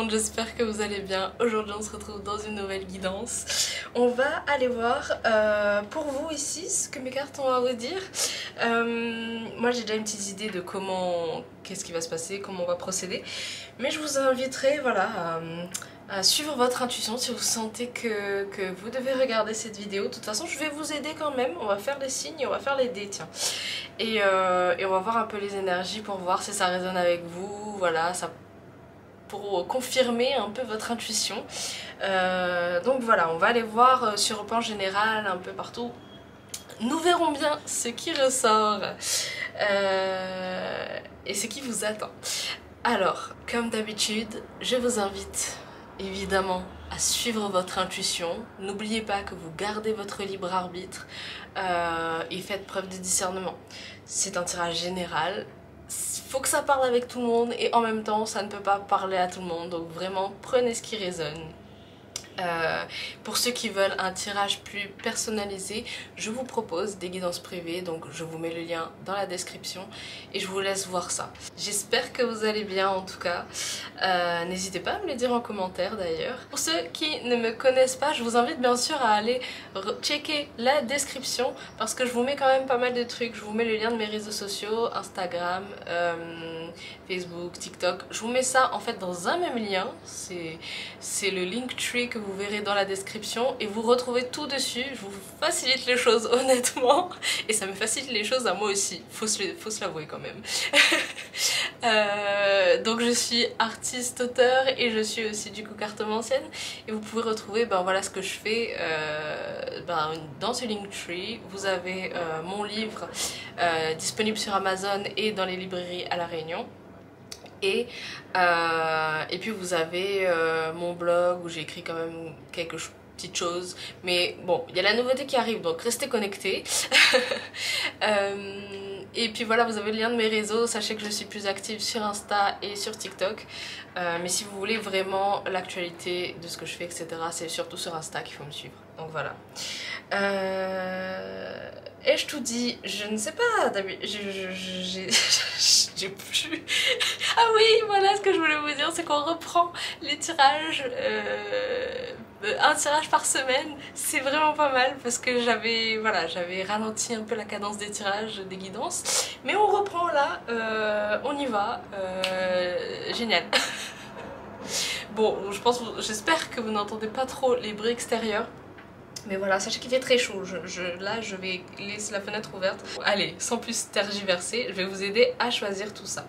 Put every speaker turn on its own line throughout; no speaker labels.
monde, j'espère que vous allez bien. Aujourd'hui on se retrouve dans une nouvelle guidance. On va aller voir pour vous ici ce que mes cartes ont à vous dire. Moi j'ai déjà une petite idée de qu'est-ce qui va se passer, comment on va procéder. Mais je vous inviterai voilà, à suivre votre intuition si vous sentez que vous devez regarder cette vidéo. De toute façon je vais vous aider quand même, on va faire les signes et on va faire les dés, tiens. Et on va voir un peu les énergies pour voir si ça résonne avec vous, voilà, pour confirmer un peu votre intuition. Donc voilà, on va aller voir sur le plan général un peu partout. Nous verrons bien ce qui ressort et ce qui vous attend. Alors, comme d'habitude, je vous invite évidemment à suivre votre intuition. N'oubliez pas que vous gardez votre libre arbitre et faites preuve de discernement. C'est un tirage général. Faut que ça parle avec tout le monde et en même temps ça ne peut pas parler à tout le monde, donc vraiment prenez ce qui résonne. Pour ceux qui veulent un tirage plus personnalisé, je vous propose des guidances privées, donc je vous mets le lien dans la description et je vous laisse voir ça. J'espère que vous allez bien en tout cas. N'hésitez pas à me le dire en commentaire d'ailleurs. Pour ceux qui ne me connaissent pas, je vous invite bien sûr à aller checker la description parce que je vous mets quand même pas mal de trucs. Je vous mets le lien de mes réseaux sociaux, Instagram, Facebook, TikTok. Je vous mets ça en fait dans un même lien. C'est le Linktree que vous verrez dans la description et vous retrouvez tout dessus. Je vous facilite les choses honnêtement et ça me facilite les choses à moi aussi, faut se l'avouer quand même. Donc je suis artiste auteur et je suis aussi du coup cartomancienne et vous pouvez retrouver voilà ce que je fais dans ce Linktree. Vous avez mon livre disponible sur Amazon et dans les librairies à La Réunion. Et puis vous avez mon blog où j'écris quand même quelques petites choses. Mais bon, il y a la nouveauté qui arrive, donc restez connectés. Et puis voilà, vous avez le lien de mes réseaux. Sachez que je suis plus active sur Insta et sur TikTok. Mais si vous voulez vraiment l'actualité de ce que je fais, etc., c'est surtout sur Insta qu'il faut me suivre. Donc voilà. Et je te dis, je ne sais pas, j'ai plus... Ah oui, voilà ce que je voulais vous dire, c'est qu'on reprend les tirages, un tirage par semaine. C'est vraiment pas mal parce que j'avais ralenti un peu la cadence des tirages, des guidances. Mais on reprend là, on y va, génial. Bon, j'espère que vous n'entendez pas trop les bruits extérieurs. Mais voilà, sachez qu'il fait très chaud, là je vais laisser la fenêtre ouverte. Allez, sans plus tergiverser, je vais vous aider à choisir tout ça.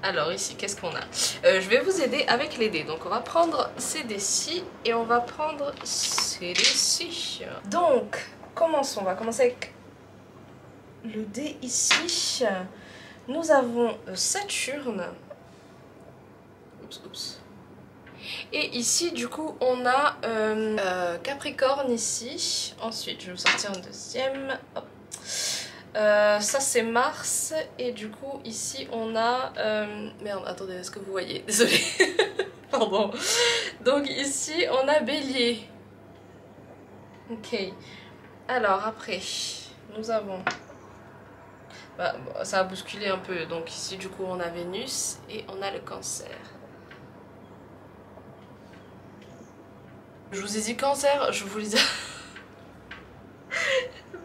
Alors ici, qu'est-ce qu'on a? Je vais vous aider avec les dés. Donc on va prendre ces dés-ci et on va prendre ces dés-ci. Donc, commençons. On va commencer avec le dé ici. Nous avons Saturne. Oups. Et ici du coup on a Capricorne ici. Ensuite je vais vous sortir un deuxième. Hop. Ça c'est Mars. Et du coup ici on a merde, attendez, est-ce que vous voyez? Désolée. Pardon. Donc ici on a Bélier. Ok. Alors après nous avons ça a bousculé un peu. Donc ici du coup on a Vénus et on a le Cancer. Je vous ai dit Cancer, je vous le dis.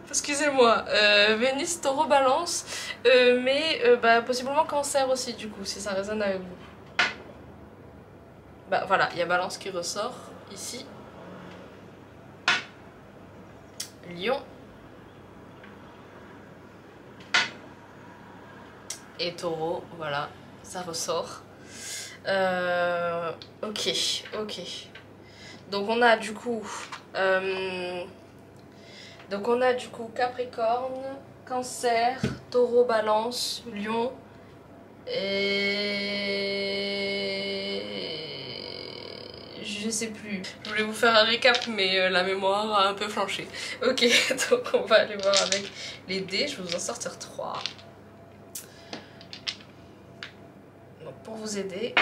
Excusez-moi, Vénus, Taureau, Balance, mais possiblement Cancer aussi du coup, si ça résonne avec vous. Voilà, il y a Balance qui ressort ici. Lion. Et Taureau, voilà, ça ressort. Ok. Donc on a du coup Capricorne, Cancer, Taureau, Balance, Lion et je sais plus. Je voulais vous faire un récap mais la mémoire a un peu flanché. Ok, donc on va aller voir avec les dés. Je vais vous en sortir 3. Donc pour vous aider,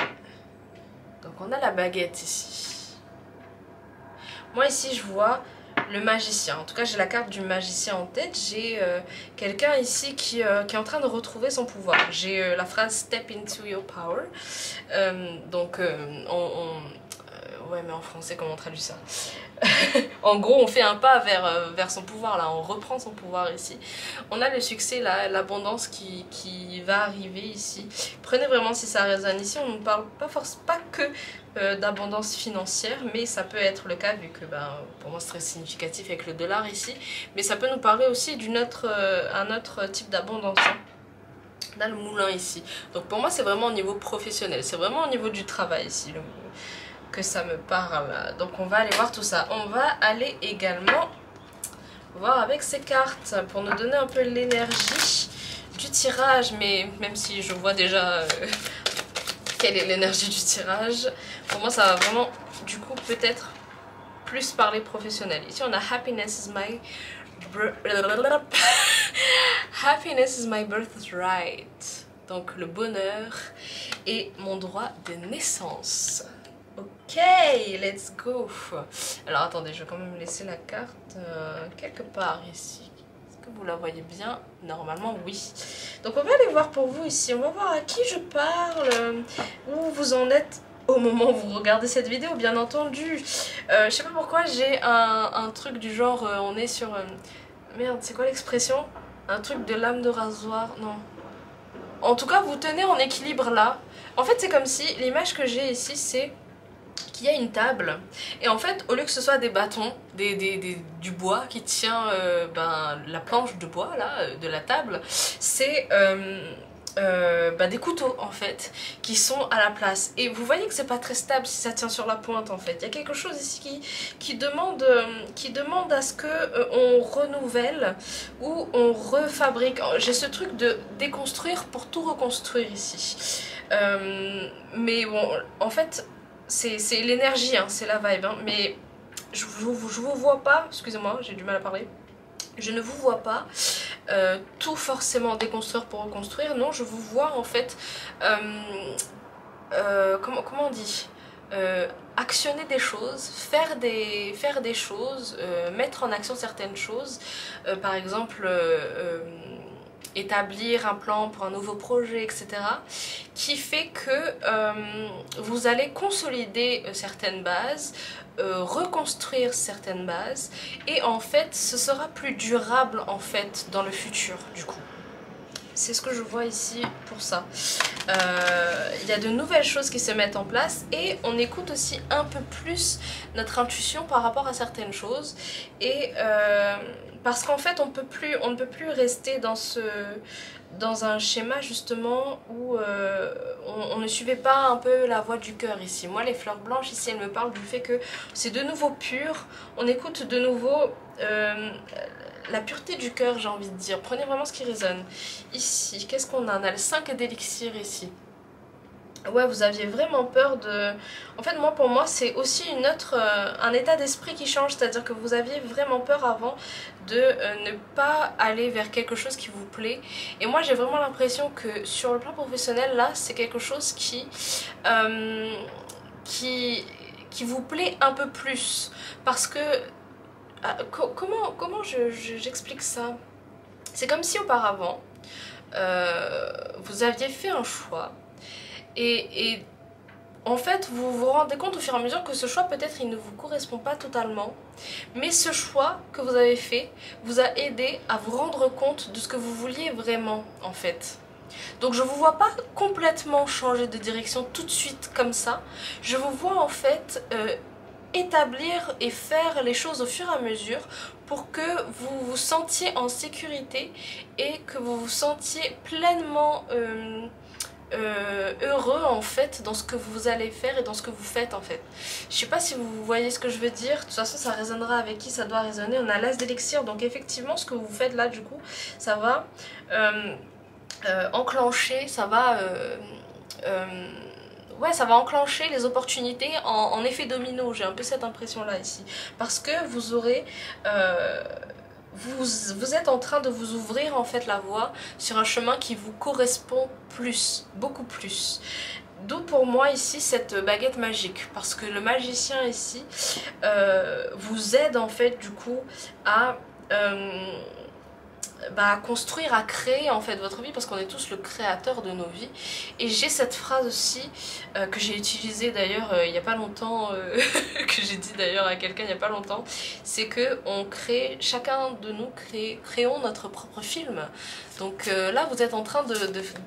donc on a la baguette ici. Moi ici je vois le magicien. En tout cas, j'ai la carte du magicien en tête. J'ai quelqu'un ici qui est en train de retrouver son pouvoir. J'ai la phrase Step into your power. Ouais, mais en français, comment on traduit ça? En gros, on fait un pas vers son pouvoir, là. On reprend son pouvoir ici. On a le succès, l'abondance qui va arriver ici. Prenez vraiment si ça résonne ici. On ne parle pas que d'abondance financière, mais ça peut être le cas, vu que pour moi c'est très significatif avec le dollar ici. Mais ça peut nous parler aussi un autre type d'abondance. Hein. On a le moulin ici. Donc pour moi, c'est vraiment au niveau professionnel. C'est vraiment au niveau du travail ici. Que ça me parle. Donc on va aller voir tout ça. On va aller également voir avec ces cartes pour nous donner un peu l'énergie du tirage, mais même si je vois déjà quelle est l'énergie du tirage, pour moi ça va vraiment du coup peut-être plus parler professionnel. Ici on a Happiness is my birthright, donc le bonheur et mon droit de naissance. Ok, let's go. Alors attendez, je vais quand même laisser la carte quelque part ici. Est-ce que vous la voyez bien? Normalement oui. Donc on va aller voir pour vous ici. On va voir à qui je parle, où vous en êtes au moment où vous regardez cette vidéo, bien entendu. Je sais pas pourquoi j'ai un truc du genre, on est sur... merde, c'est quoi l'expression? Un truc de lame de rasoir, non. En tout cas, vous tenez en équilibre là. En fait, c'est comme si, l'image que j'ai ici, c'est... qu'il y a une table et en fait au lieu que ce soit des bâtons, du bois qui tient la planche de bois là, de la table, c'est des couteaux en fait qui sont à la place, et vous voyez que c'est pas très stable si ça tient sur la pointe. En fait il y a quelque chose ici qui demande à ce que on renouvelle ou on refabrique. J'ai ce truc de déconstruire pour tout reconstruire ici, mais bon en fait c'est l'énergie, hein, c'est la vibe, hein, mais je vous vois pas, excusez-moi, j'ai du mal à parler, je ne vous vois pas tout forcément déconstruire pour reconstruire, non, je vous vois en fait, comment on dit, actionner des choses, faire des choses, mettre en action certaines choses, par exemple... établir un plan pour un nouveau projet, etc. qui fait que vous allez consolider certaines bases, reconstruire certaines bases, et en fait ce sera plus durable en fait dans le futur du coup. C'est ce que je vois ici pour ça. Il y a de nouvelles choses qui se mettent en place et on écoute aussi un peu plus notre intuition par rapport à certaines choses. Et parce qu'en fait on ne peut plus rester dans un schéma justement où on ne suivait pas un peu la voie du cœur ici. Moi les fleurs blanches ici elles me parlent du fait que c'est de nouveau pur, on écoute de nouveau la pureté du cœur, j'ai envie de dire. Prenez vraiment ce qui résonne. Ici, qu'est-ce qu'on a? On a le 5 d'élixir ici. Ouais, vous aviez vraiment peur de... En fait, pour moi, c'est aussi un état d'esprit qui change. C'est-à-dire que vous aviez vraiment peur avant de ne pas aller vers quelque chose qui vous plaît. Et moi, j'ai vraiment l'impression que sur le plan professionnel, là, c'est quelque chose qui vous plaît un peu plus. Parce que... comment j'explique ça? C'est comme si auparavant, vous aviez fait un choix et en fait vous vous rendez compte au fur et à mesure que ce choix peut-être il ne vous correspond pas totalement, mais ce choix que vous avez fait vous a aidé à vous rendre compte de ce que vous vouliez vraiment en fait. Donc je vous vois pas complètement changer de direction tout de suite comme ça, je vous vois en fait établir et faire les choses au fur et à mesure pour que vous vous sentiez en sécurité et que vous vous sentiez pleinement heureux en fait dans ce que vous allez faire et dans ce que vous faites en fait. Je sais pas si vous voyez ce que je veux dire, de toute façon ça résonnera avec qui ça doit résonner. On a l'as d'élixir, donc effectivement ce que vous faites là du coup ça va enclencher, ça va ouais, ça va enclencher les opportunités en effet domino. J'ai un peu cette impression là ici, parce que vous aurez vous êtes en train de vous ouvrir en fait la voie sur un chemin qui vous correspond plus, beaucoup plus. D'où pour moi ici cette baguette magique, parce que le magicien ici vous aide en fait du coup à construire, à créer en fait votre vie, parce qu'on est tous le créateur de nos vies. Et j'ai cette phrase aussi que j'ai utilisée d'ailleurs il n'y a pas longtemps, que j'ai dit d'ailleurs à quelqu'un il n'y a pas longtemps, c'est que on crée, chacun de nous créons notre propre film. Donc là vous êtes en train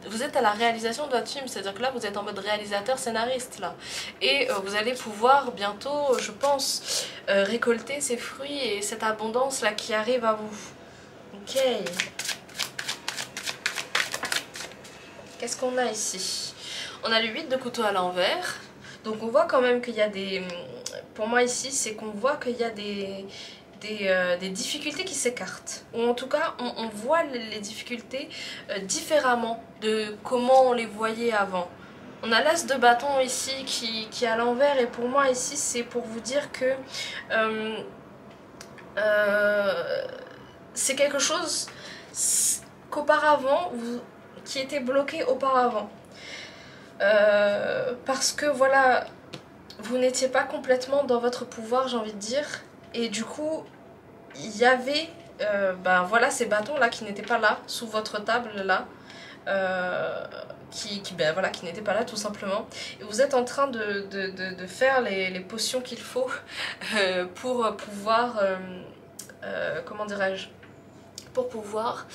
vous êtes à la réalisation de votre film, c'est à dire que là vous êtes en mode réalisateur scénariste là, et vous allez pouvoir bientôt je pense récolter ces fruits et cette abondance là qui arrive à vous. Ok. Qu'est-ce qu'on a ici? On a le 8 de couteau à l'envers. Donc on voit quand même qu'il y a des... Pour moi ici, c'est qu'on voit qu'il y a des difficultés qui s'écartent. Ou en tout cas, on voit les difficultés différemment de comment on les voyait avant. On a l'as de bâton ici qui est à l'envers. Et pour moi ici, c'est pour vous dire que... c'est quelque chose qu'auparavant, qui était bloqué auparavant. Parce que voilà, vous n'étiez pas complètement dans votre pouvoir, j'ai envie de dire. Et du coup, il y avait voilà, ces bâtons là qui n'étaient pas là, sous votre table là. Qui n'étaient pas là tout simplement. Et vous êtes en train de faire les potions qu'il faut pour pouvoir... comment dirais-je, pour pouvoir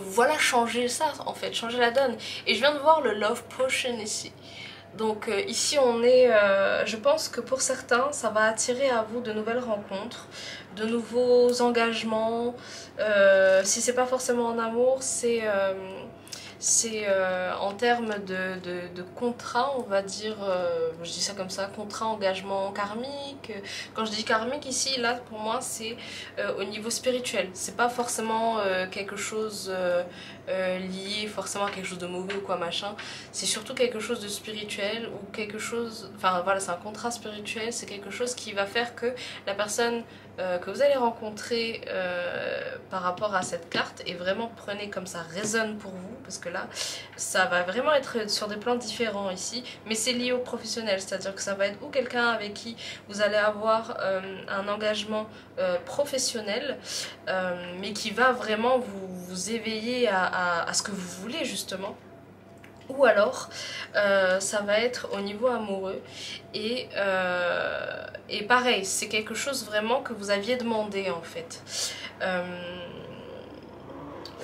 voilà, changer ça en fait, changer la donne. Et je viens de voir le Love Potion ici. Donc ici on est, je pense que pour certains ça va attirer à vous de nouvelles rencontres, de nouveaux engagements. Si c'est pas forcément en amour, c'est en termes de contrat, on va dire, je dis ça comme ça, contrat, engagement karmique. Quand je dis karmique ici, là pour moi c'est au niveau spirituel, c'est pas forcément quelque chose lié forcément à quelque chose de mauvais ou quoi machin, c'est surtout quelque chose de spirituel ou quelque chose, enfin voilà, c'est un contrat spirituel, c'est quelque chose qui va faire que la personne que vous allez rencontrer par rapport à cette carte, et vraiment prenez comme ça résonne pour vous, parce que là ça va vraiment être sur des plans différents ici, mais c'est lié au professionnel, c'est à dire que ça va être ou quelqu'un avec qui vous allez avoir un engagement professionnel, mais qui va vraiment vous éveiller à ce que vous voulez justement. Ou alors ça va être au niveau amoureux et pareil, c'est quelque chose vraiment que vous aviez demandé en fait.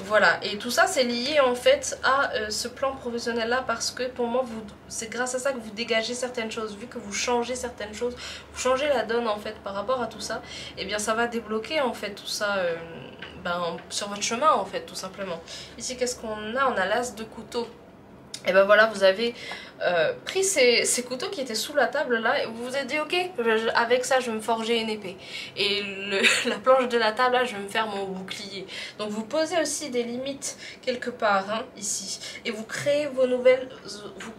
Voilà, et tout ça c'est lié en fait à ce plan professionnel là, parce que pour moi c'est grâce à ça que vous dégagez certaines choses, vu que vous changez certaines choses, vous changez la donne en fait par rapport à tout ça, et bien ça va débloquer en fait tout ça sur votre chemin en fait tout simplement. Ici qu'est-ce qu'on a? On a l'as de couteau. Et ben voilà, vous avez pris ces couteaux qui étaient sous la table là, et vous vous êtes dit ok, avec ça je vais me forger une épée. Et la planche de la table là, je vais me faire mon bouclier. Donc vous posez aussi des limites quelque part hein, ici. Et vous créez vos nouvelles, vous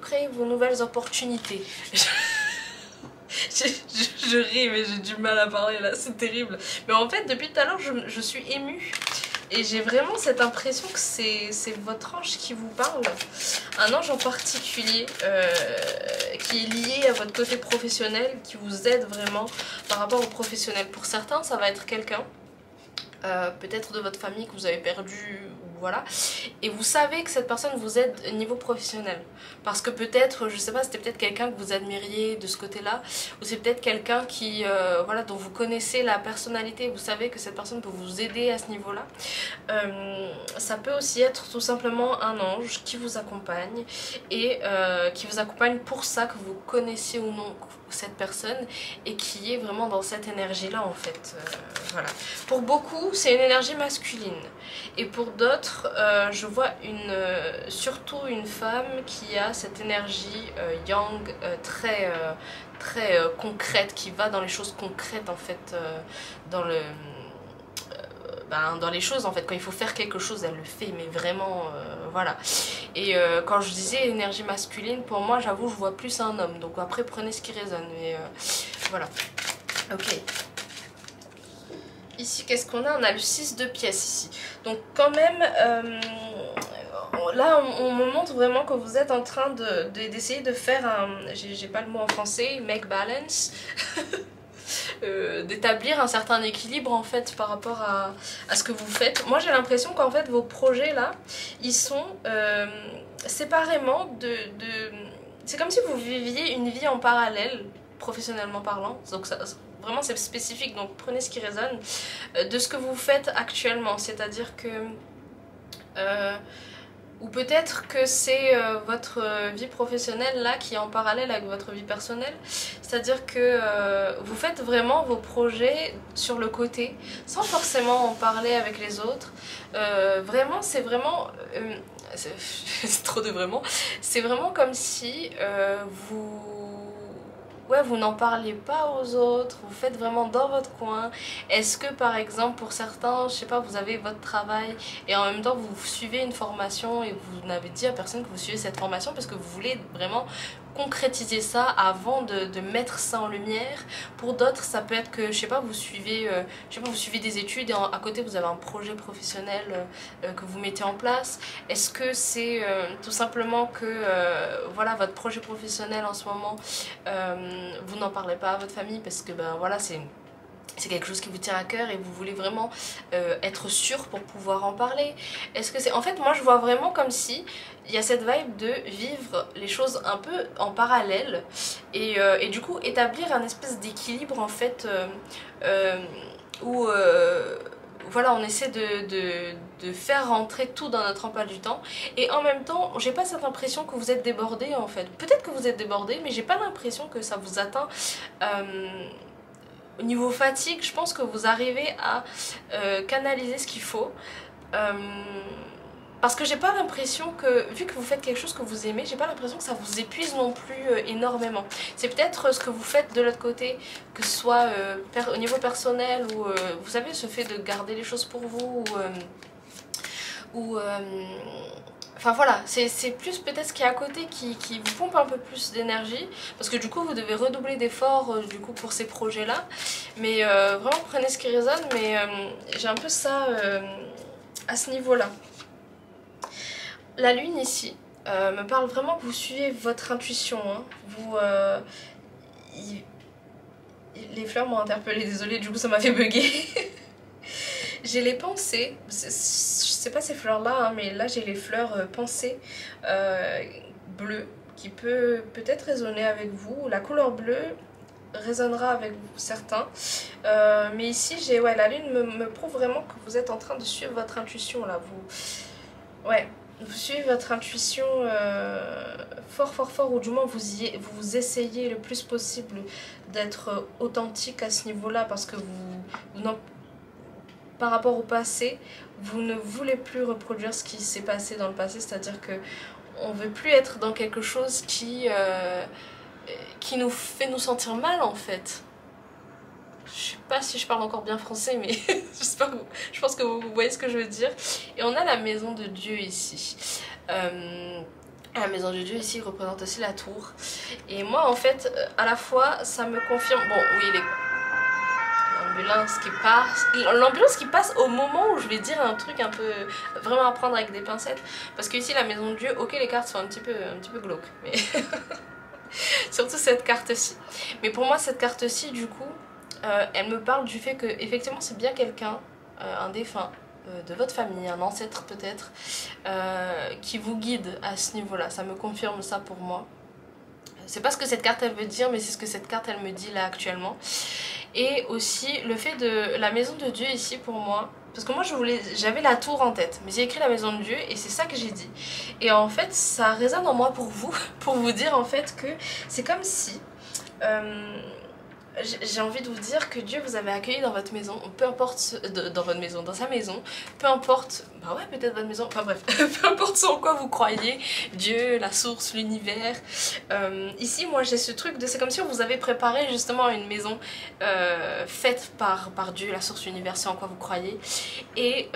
créez vos nouvelles opportunités. Je ris mais j'ai du mal à parler là, c'est terrible. Mais en fait depuis tout à l'heure je suis émue. Et j'ai vraiment cette impression que c'est votre ange qui vous parle. Un ange en particulier qui est lié à votre côté professionnel, qui vous aide vraiment par rapport au professionnel. Pour certains, ça va être quelqu'un, peut-être de votre famille que vous avez perdu, voilà. Et vous savez que cette personne vous aide au niveau professionnel. Parce que peut-être, je sais pas, c'était peut-être quelqu'un que vous admiriez de ce côté-là. Ou c'est peut-être quelqu'un qui, voilà, dont vous connaissez la personnalité. Vous savez que cette personne peut vous aider à ce niveau-là. Ça peut aussi être tout simplement un ange qui vous accompagne. Et qui vous accompagne pour ça, que vous connaissiez ou non cette personne. Et qui est vraiment dans cette énergie-là en fait. Voilà. Pour beaucoup, c'est une énergie masculine. Et pour d'autres, je vois surtout une femme qui a cette énergie yang très concrète, qui va dans les choses concrètes en fait, dans les choses en fait, quand il faut faire quelque chose elle le fait, mais vraiment voilà. Et quand je disais énergie masculine, pour moi j'avoue je vois plus un homme, donc après prenez ce qui résonne, mais voilà. Ok. Ici, qu'est-ce qu'on a? On a le 6 de pièces ici. Donc quand même, là on me montre vraiment que vous êtes en train d'essayer de faire un, j'ai pas le mot en français, make balance, d'établir un certain équilibre en fait par rapport à ce que vous faites. Moi j'ai l'impression qu'en fait vos projets là, ils sont séparément c'est comme si vous viviez une vie en parallèle, professionnellement parlant, donc ça, vraiment c'est spécifique, donc prenez ce qui résonne, de ce que vous faites actuellement, c'est-à-dire que ou peut-être que c'est votre vie professionnelle là qui est en parallèle avec votre vie personnelle, c'est-à-dire que vous faites vraiment vos projets sur le côté sans forcément en parler avec les autres. Vraiment c'est vraiment c'est trop de vraiment, c'est vraiment comme si vous n'en parlez pas aux autres, vous faites vraiment dans votre coin. Est-ce que par exemple pour certains, je sais pas, vous avez votre travail et en même temps vous suivez une formation et vous n'avez dit à personne que vous suivez cette formation parce que vous voulez vraiment concrétiser ça avant de mettre ça en lumière. Pour d'autres ça peut être que je sais pas, vous suivez vous suivez des études et à côté vous avez un projet professionnel que vous mettez en place. Est-ce que c'est tout simplement que voilà, votre projet professionnel en ce moment vous n'en parlez pas à votre famille parce que ben voilà, c'est quelque chose qui vous tient à cœur et vous voulez vraiment être sûr pour pouvoir en parler. Est-ce que c'est... En fait, moi je vois vraiment comme si il y a cette vibe de vivre les choses un peu en parallèle et du coup établir un espèce d'équilibre en fait où voilà, on essaie de faire rentrer tout dans notre emploi du temps et en même temps j'ai pas cette impression que vous êtes débordé en fait. Peut-être que vous êtes débordé mais j'ai pas l'impression que ça vous atteint. Au niveau fatigue, je pense que vous arrivez à canaliser ce qu'il faut. Parce que j'ai pas l'impression que, vu que vous faites quelque chose que vous aimez, j'ai pas l'impression que ça vous épuise non plus énormément. C'est peut-être ce que vous faites de l'autre côté, que ce soit au niveau personnel ou vous savez, ce fait de garder les choses pour vous enfin voilà, c'est plus peut-être ce qui est à côté qui vous pompe un peu plus d'énergie parce que du coup vous devez redoubler d'efforts du coup pour ces projets là, mais vraiment prenez ce qui résonne, mais j'ai un peu ça à ce niveau là. La lune ici me parle vraiment que vous suivez votre intuition, hein. Les fleurs m'ont interpellée, désolée, du coup ça m'a fait bugger. J'ai les pensées, je sais pas ces fleurs là hein, mais là j'ai les fleurs pensées bleues qui peut-être résonner avec vous. La couleur bleue résonnera avec certains, mais ici j'ai la lune me prouve vraiment que vous êtes en train de suivre votre intuition là. Vous suivez votre intuition fort, ou du moins vous essayez le plus possible d'être authentique à ce niveau là parce que par rapport au passé, vous ne voulez plus reproduire ce qui s'est passé dans le passé, c'est-à-dire que on veut plus être dans quelque chose qui nous fait nous sentir mal en fait. Je sais pas si je parle encore bien français, mais je pense que vous voyez ce que je veux dire. Et on a la maison de Dieu ici. La maison de Dieu ici représente aussi la tour. Et moi en fait, à la fois ça me confirme, bon oui, l'ambulance qui passe au moment où je vais dire un truc un peu vraiment à prendre avec des pincettes, parce que ici la maison de Dieu, ok les cartes sont un petit peu glauques, mais surtout cette carte-ci. Mais pour moi cette carte-ci du coup elle me parle du fait que effectivement c'est bien quelqu'un, un défunt de votre famille, un ancêtre peut-être, qui vous guide à ce niveau-là. Ça me confirme ça pour moi. C'est pas ce que cette carte elle veut dire, mais c'est ce que cette carte elle me dit là actuellement. Et aussi le fait de la maison de Dieu ici pour moi, parce que moi j'avais la tour en tête, mais j'ai écrit la maison de Dieu et c'est ça que j'ai dit. Et en fait ça résonne en moi pour vous dire en fait que c'est comme si j'ai envie de vous dire que Dieu vous avait accueilli dans votre maison, peu importe dans sa maison, peu importe, bah ouais peut-être votre maison, enfin bref, peu importe ce en quoi vous croyez, Dieu, la source, l'univers. Ici moi j'ai ce truc de, c'est comme si on vous avait préparé justement une maison faite par Dieu, la source, l'univers, ce en quoi vous croyez, et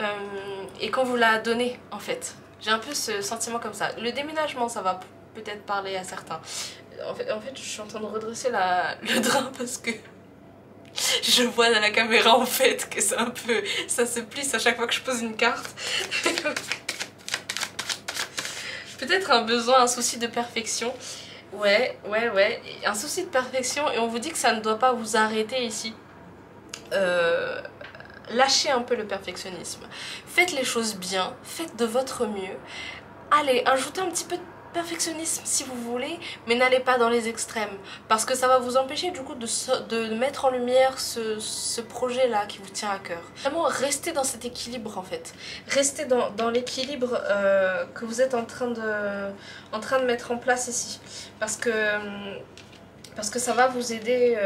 qu'on vous l'a donné en fait. J'ai un peu ce sentiment comme ça. Le déménagement ça va peut-être parler à certains. En fait, je suis en train de redresser le drap parce que je vois dans la caméra en fait que c'est un peu... ça se plisse à chaque fois que je pose une carte. Peut-être un besoin, un souci de perfection. Ouais, un souci de perfection et on vous dit que ça ne doit pas vous arrêter ici. Lâchez un peu le perfectionnisme. Faites les choses bien, faites de votre mieux. Allez, ajoutez un petit peu de perfectionnisme si vous voulez, mais n'allez pas dans les extrêmes. Parce que ça va vous empêcher du coup de mettre en lumière ce projet-là qui vous tient à cœur. Vraiment, restez dans cet équilibre en fait. Restez dans l'équilibre que vous êtes en train de mettre en place ici. Parce que ça va vous aider...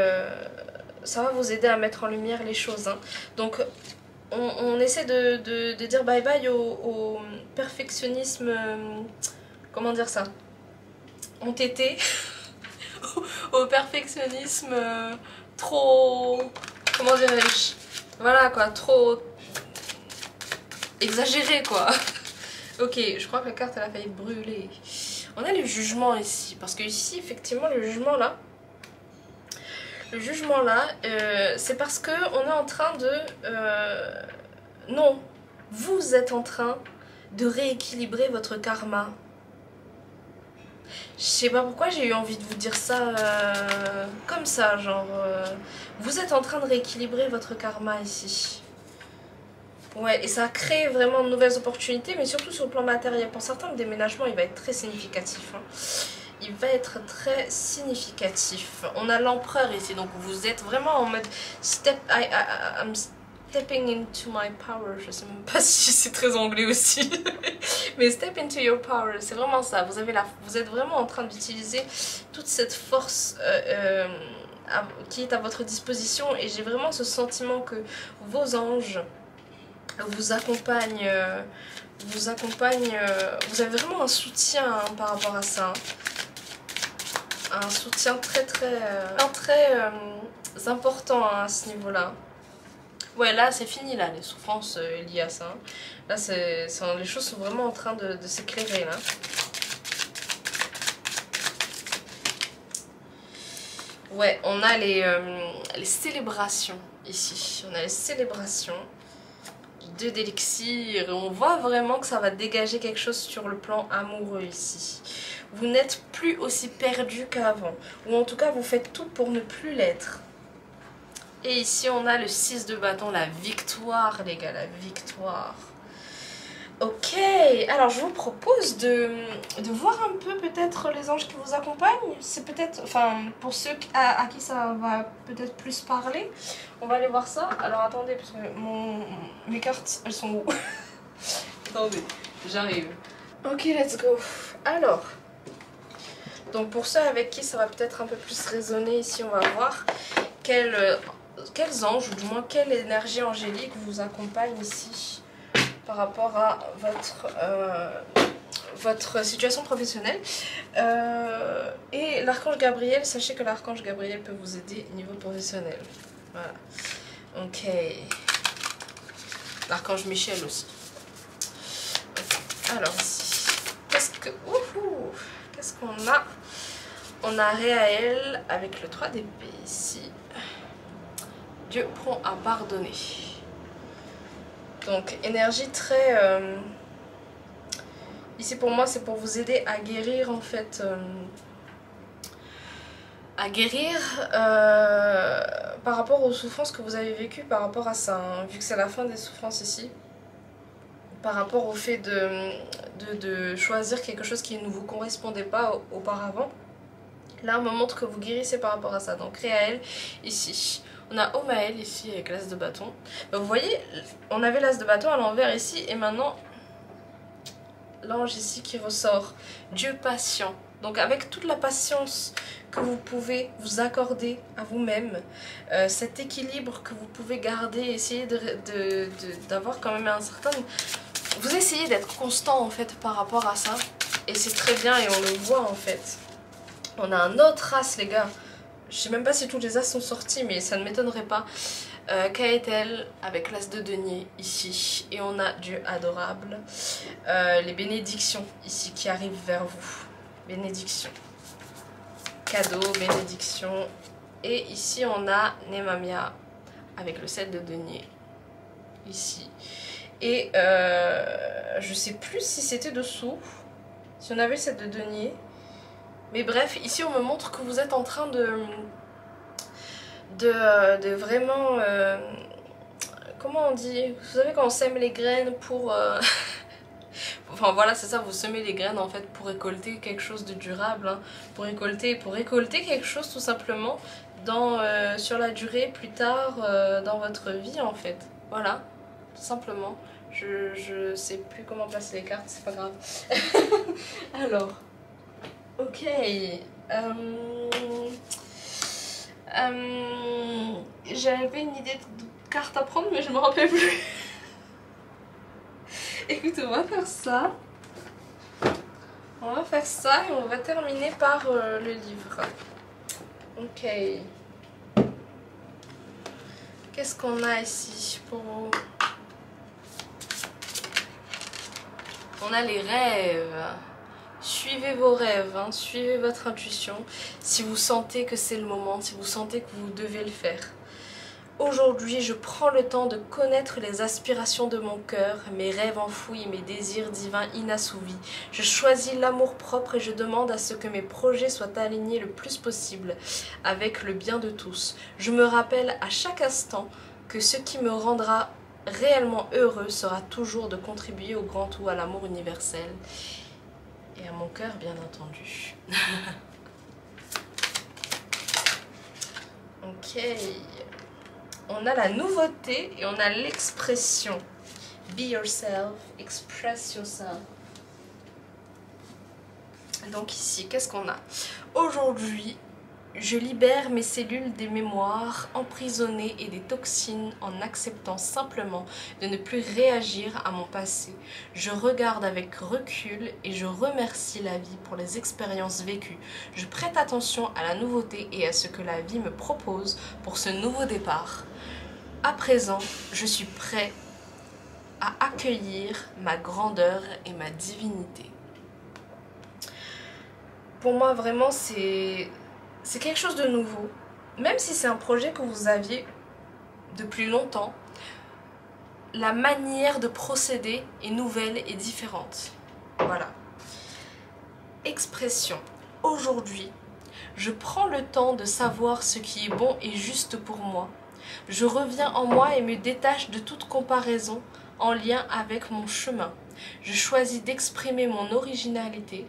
ça va vous aider à mettre en lumière les choses. Hein. Donc on essaie de dire bye bye au perfectionnisme, comment dire ça, entêté, au perfectionnisme trop, comment dirais-je, voilà quoi, trop exagéré quoi. Ok, je crois que la carte elle a failli brûler. On a le jugement ici, parce que ici effectivement le jugement là, c'est parce que on est en train de... non, vous êtes en train de rééquilibrer votre karma. Je sais pas pourquoi j'ai eu envie de vous dire ça comme ça, genre... vous êtes en train de rééquilibrer votre karma ici. Ouais, et ça crée vraiment de nouvelles opportunités, mais surtout sur le plan matériel. Pour certains, le déménagement, il va être très significatif. Hein. Il va être très significatif. On a l'empereur ici, donc vous êtes vraiment en mode I'm stepping into my power. Je sais même pas si c'est très anglais aussi, mais step into your power, c'est vraiment ça. Vous êtes vraiment en train d'utiliser toute cette force qui est à votre disposition, et j'ai vraiment ce sentiment que vos anges vous accompagnent. Vous avez vraiment un soutien hein, par rapport à ça. Un soutien très important hein, à ce niveau-là. Ouais, là c'est fini là, les souffrances liées à ça. Là, les choses sont vraiment en train de s'éclairer là. Ouais, on a les célébrations ici. On a les célébrations. 2 d'élixir. On voit vraiment que ça va dégager quelque chose sur le plan amoureux ici. Vous n'êtes plus aussi perdu qu'avant. Ou en tout cas, vous faites tout pour ne plus l'être. Et ici, on a le 6 de bâton, la victoire, les gars, la victoire. Ok, alors je vous propose de voir un peu peut-être les anges qui vous accompagnent. C'est peut-être, enfin, pour ceux à qui ça va peut-être plus parler, on va aller voir ça. Alors attendez, parce que mes cartes, elles sont où? Attendez, j'arrive. Ok, let's go. Alors, donc pour ceux avec qui ça va peut-être un peu plus résonner, ici on va voir quels anges, ou du moins quelle énergie angélique vous accompagne ici par rapport à votre situation professionnelle. Et l'archange Gabriel, sachez que l'archange Gabriel peut vous aider niveau professionnel. Voilà. Ok. L'archange Michel aussi. Okay. Alors ici, qu'est-ce qu'on a? On a Réaël avec le 3 d'épée ici. Dieu prompt à pardonner. Donc énergie très... ici pour moi c'est pour vous aider à guérir en fait. À guérir par rapport aux souffrances que vous avez vécues par rapport à ça. Hein, vu que c'est la fin des souffrances ici. Par rapport au fait de choisir quelque chose qui ne vous correspondait pas auparavant. Là on me montre que vous guérissez par rapport à ça. Donc Réaël ici. On a Omaël ici avec l'as de bâton. Vous voyez, on avait l'as de bâton à l'envers ici et maintenant l'ange ici qui ressort. Dieu patient. Donc avec toute la patience que vous pouvez vous accorder à vous-même, cet équilibre que vous pouvez garder, essayer d'avoir quand même un certain... Vous essayez d'être constant en fait par rapport à ça. Et c'est très bien et on le voit en fait. On a un autre as les gars. Je sais même pas si tous les as sont sortis, mais ça ne m'étonnerait pas. Kaetel avec l'as de denier ici. Et on a Dieu adorable. Les bénédictions ici qui arrivent vers vous. Bénédictions. Cadeau, bénédiction. Et ici on a Nemamia avec le 7 de denier. Ici. Et je sais plus si c'était dessous. Si on avait c'est de denier. Mais bref, ici on me montre que vous êtes en train de vraiment... comment on dit? Vous savez quand on sème les graines pour... Enfin voilà, c'est ça, vous semez les graines en fait pour récolter quelque chose de durable, hein, pour récolter quelque chose tout simplement sur la durée plus tard dans votre vie en fait. Voilà, tout simplement. Je sais plus comment placer les cartes, c'est pas grave. Alors, ok. J'avais une idée de carte à prendre mais je me rappelle plus. Écoute, on va faire ça. On va faire ça et on va terminer par le livre. Ok. Qu'est-ce qu'on a ici pour vous? On a les rêves. Suivez vos rêves, hein, suivez votre intuition. Si vous sentez que c'est le moment, si vous sentez que vous devez le faire. Aujourd'hui, je prends le temps de connaître les aspirations de mon cœur, mes rêves enfouis, mes désirs divins inassouvis. Je choisis l'amour propre et je demande à ce que mes projets soient alignés le plus possible avec le bien de tous. Je me rappelle à chaque instant que ce qui me rendra réellement heureux sera toujours de contribuer au grand tout, à l'amour universel et à mon cœur, bien entendu. Ok. On a la nouveauté et on a l'expression. Be yourself, express yourself. Donc ici, qu'est-ce qu'on a? Aujourd'hui, je libère mes cellules des mémoires emprisonnées et des toxines en acceptant simplement de ne plus réagir à mon passé. Je regarde avec recul et je remercie la vie pour les expériences vécues. Je prête attention à la nouveauté et à ce que la vie me propose pour ce nouveau départ. À présent, je suis prêt à accueillir ma grandeur et ma divinité. Pour moi, vraiment, c'est quelque chose de nouveau. Même si c'est un projet que vous aviez depuis longtemps, la manière de procéder est nouvelle et différente. Voilà. Expression. Aujourd'hui, je prends le temps de savoir ce qui est bon et juste pour moi. Je reviens en moi et me détache de toute comparaison en lien avec mon chemin. Je choisis d'exprimer mon originalité.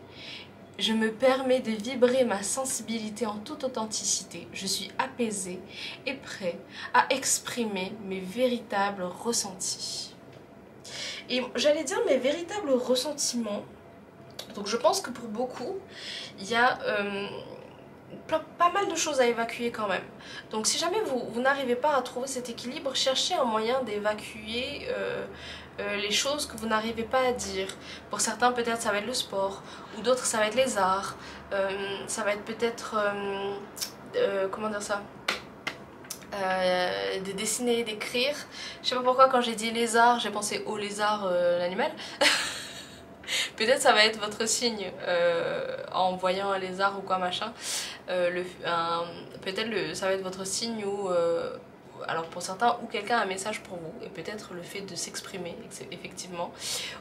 Je me permets de vibrer ma sensibilité en toute authenticité. Je suis apaisée et prêt à exprimer mes véritables ressentis. Et j'allais dire mes véritables ressentiments. Donc je pense que pour beaucoup, il y a... pas mal de choses à évacuer quand même. Donc si jamais vous n'arrivez pas à trouver cet équilibre, cherchez un moyen d'évacuer les choses que vous n'arrivez pas à dire. Pour certains peut-être ça va être le sport, ou d'autres ça va être les arts, ça va être peut-être comment dire ça, de dessiner, d'écrire. Je sais pas pourquoi quand j'ai dit les arts j'ai pensé au lézard, l'animal. Peut-être ça va être votre signe en voyant un lézard ou quoi machin. Peut-être ça va être votre signe ou alors pour certains, ou quelqu'un a un message pour vous, et peut-être le fait de s'exprimer effectivement,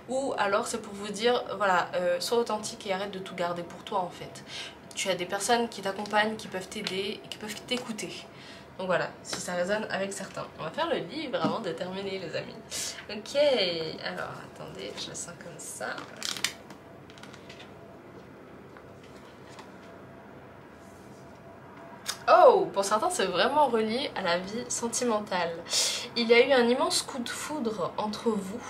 ou alors c'est pour vous dire voilà, sois authentique et arrête de tout garder pour toi en fait. Tu as des personnes qui t'accompagnent, qui peuvent t'aider et qui peuvent t'écouter. Donc voilà, si ça résonne avec certains. On va faire le livre avant de terminer les amis. Ok, alors attendez, je le sens comme ça. Oh, pour certains c'est vraiment relié à la vie sentimentale. Il y a eu un immense coup de foudre entre vous.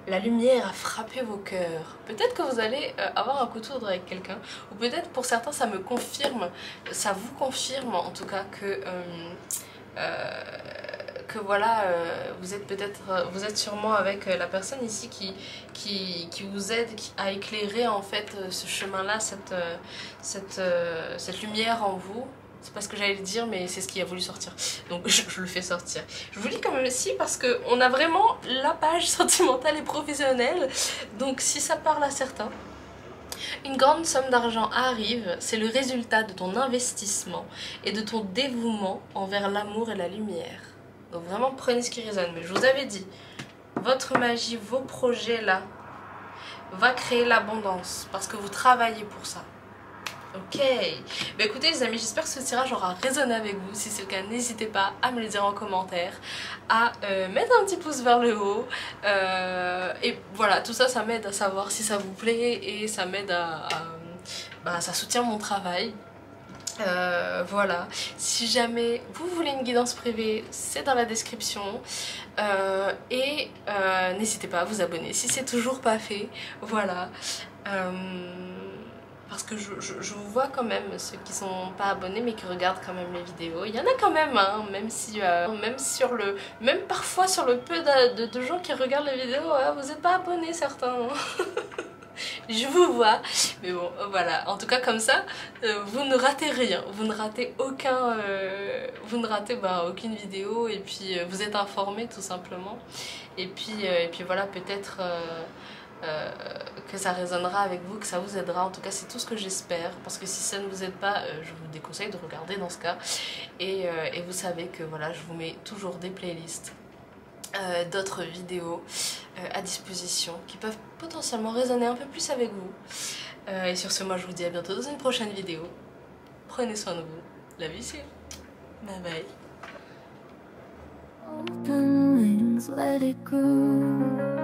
La lumière a frappé vos cœurs. Peut-être que vous allez avoir un coup de foudre avec quelqu'un. Ou peut-être pour certains ça me confirme, ça vous confirme en tout cas que voilà, vous êtes sûrement avec la personne ici qui vous aide à éclairer en fait ce chemin-là, cette lumière en vous. C'est pas ce que j'allais dire, mais c'est ce qui a voulu sortir. Donc je le fais sortir. Je vous lis quand même ici parce qu'on a vraiment la page sentimentale et professionnelle. Donc si ça parle à certains. Une grande somme d'argent arrive, c'est le résultat de ton investissement et de ton dévouement envers l'amour et la lumière. Donc vraiment prenez ce qui résonne. Mais je vous avais dit, votre magie, vos projets là, va créer l'abondance parce que vous travaillez pour ça. Ok, bah écoutez les amis, j'espère que ce tirage aura résonné avec vous. Si c'est le cas, n'hésitez pas à me le dire en commentaire, à mettre un petit pouce vers le haut. Et voilà, tout ça, ça m'aide à savoir si ça vous plaît et ça m'aide bah, ça soutient mon travail. Voilà, si jamais vous voulez une guidance privée, c'est dans la description. N'hésitez pas à vous abonner si c'est toujours pas fait. Voilà. Parce que je vous vois quand même, ceux qui sont pas abonnés mais qui regardent quand même les vidéos. Il y en a quand même, hein, même si même parfois sur le peu de gens qui regardent les vidéos, vous n'êtes pas abonnés certains. Je vous vois, mais bon, voilà. En tout cas, comme ça, vous ne ratez rien, vous ne ratez aucune vidéo et puis vous êtes informés tout simplement. Et puis voilà, peut-être que ça résonnera avec vous, que ça vous aidera. En tout cas, c'est tout ce que j'espère. Parce que si ça ne vous aide pas, je vous déconseille de regarder dans ce cas. Et vous savez que voilà, je vous mets toujours des playlists. D'autres vidéos à disposition qui peuvent potentiellement résonner un peu plus avec vous. Et sur ce, moi je vous dis à bientôt dans une prochaine vidéo. Prenez soin de vous. La vie c'est. Bye bye.
Open wings, let it go.